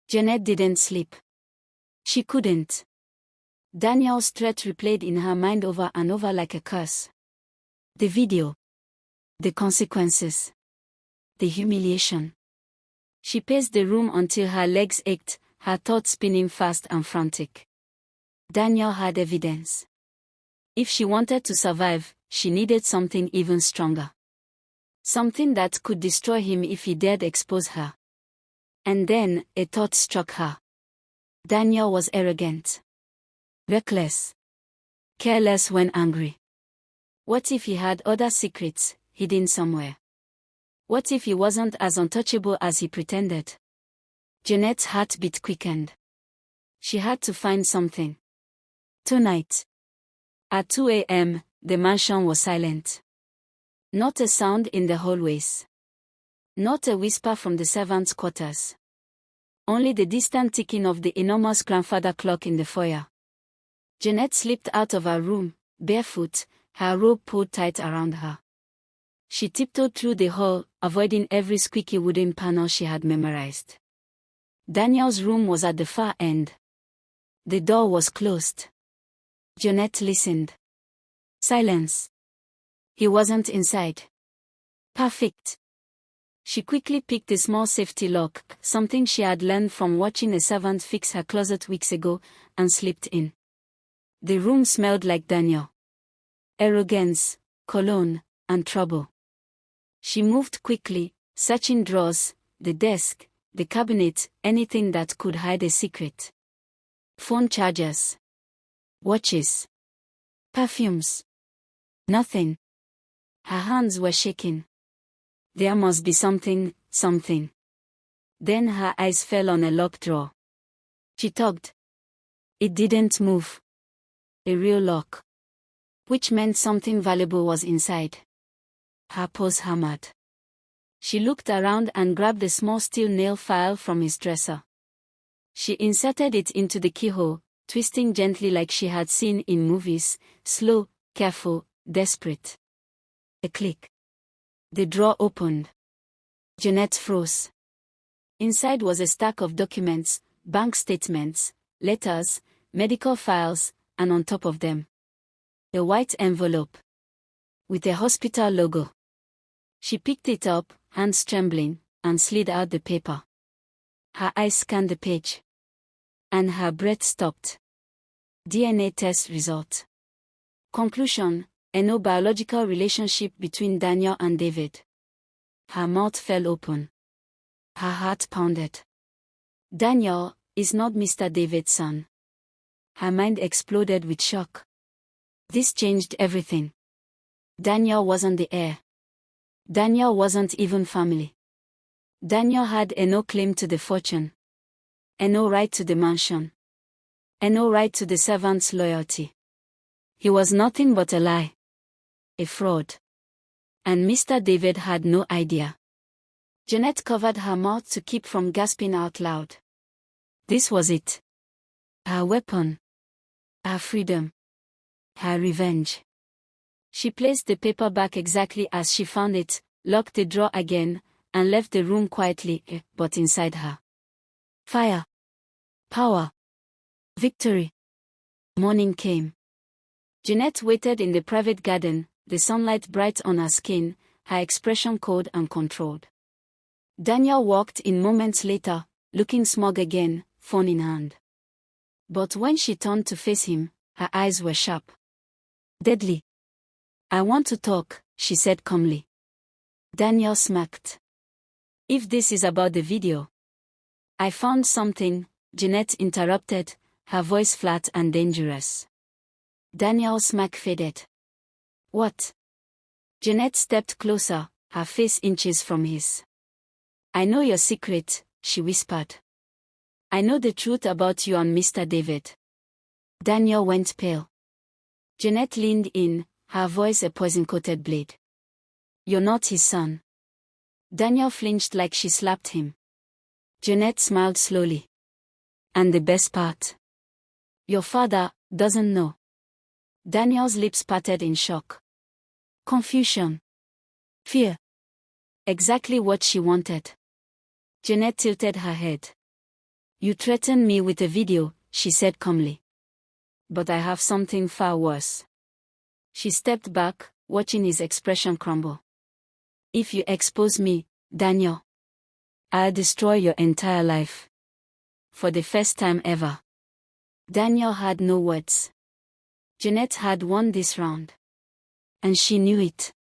Jeanette didn't sleep. She couldn't. Daniel's threat replayed in her mind over and over like a curse. The video. The consequences. The humiliation. She paced the room until her legs ached, her thoughts spinning fast and frantic. Daniel had evidence. If she wanted to survive, she needed something even stronger. Something that could destroy him if he dared expose her. And then, a thought struck her. Daniel was arrogant. Reckless. Careless when angry. What if he had other secrets, hidden somewhere? What if he wasn't as untouchable as he pretended? Jeanette's heartbeat quickened. She had to find something. Tonight. At 2 a.m., the mansion was silent. Not a sound in the hallways. Not a whisper from the servants' quarters. Only the distant ticking of the enormous grandfather clock in the foyer. Jeanette slipped out of her room, barefoot, her robe pulled tight around her. She tiptoed through the hall, avoiding every squeaky wooden panel she had memorized. Daniel's room was at the far end. The door was closed. Jeanette listened. Silence. He wasn't inside. Perfect. She quickly picked a small safety lock, something she had learned from watching a servant fix her closet weeks ago, and slipped in. The room smelled like Daniel. Arrogance, cologne, and trouble. She moved quickly, searching drawers, the desk, the cabinet, anything that could hide a secret. Phone chargers. Watches. Perfumes. Nothing. Her hands were shaking. There must be something. Then her eyes fell on a locked drawer. She tugged. It didn't move. A real lock. Which meant something valuable was inside. Her pulse hammered. She looked around and grabbed a small steel nail file from his dresser. She inserted it into the keyhole, twisting gently like she had seen in movies, slow, careful, desperate. A click. The drawer opened. Jeanette froze. Inside was a stack of documents, bank statements, letters, medical files, and on top of them, a white envelope with a hospital logo. She picked it up, hands trembling, and slid out the paper. Her eyes scanned the page. And her breath stopped. DNA test result. Conclusion: no biological relationship between Daniel and David. Her mouth fell open. Her heart pounded. Daniel is not Mr. David's son. Her mind exploded with shock. This changed everything. Daniel wasn't the heir. Daniel wasn't even family. Daniel had no claim to the fortune. No right to the mansion. No right to the servant's loyalty. He was nothing but a lie. A fraud. And Mr. David had no idea. Jeanette covered her mouth to keep from gasping out loud. This was it. Her weapon. Her freedom. Her revenge. She placed the paper back exactly as she found it, locked the drawer again, and left the room quietly, but inside her. Fire. Power. Victory. Morning came. Jeanette waited in the private garden, the sunlight bright on her skin, her expression cold and controlled. Daniel walked in moments later, looking smug again, phone in hand. But when she turned to face him, her eyes were sharp. Deadly. I want to talk, she said calmly. Daniel smirked. If this is about the video. I found something, Jeanette interrupted, her voice flat and dangerous. Daniel's smirk faded. What? Jeanette stepped closer, her face inches from his. I know your secret, she whispered. I know the truth about you and Mr. David. Daniel went pale. Jeanette leaned in, her voice a poison-coated blade. You're not his son. Daniel flinched like she slapped him. Jeanette smiled slowly. And the best part? Your father doesn't know. Daniel's lips parted in shock. Confusion. Fear. Exactly what she wanted. Jeanette tilted her head. You threatened me with a video, she said calmly. But I have something far worse. She stepped back, watching his expression crumble. If you expose me, Daniel, I'll destroy your entire life. For the first time ever. Daniel had no words. Jeanette had won this round. And she knew it.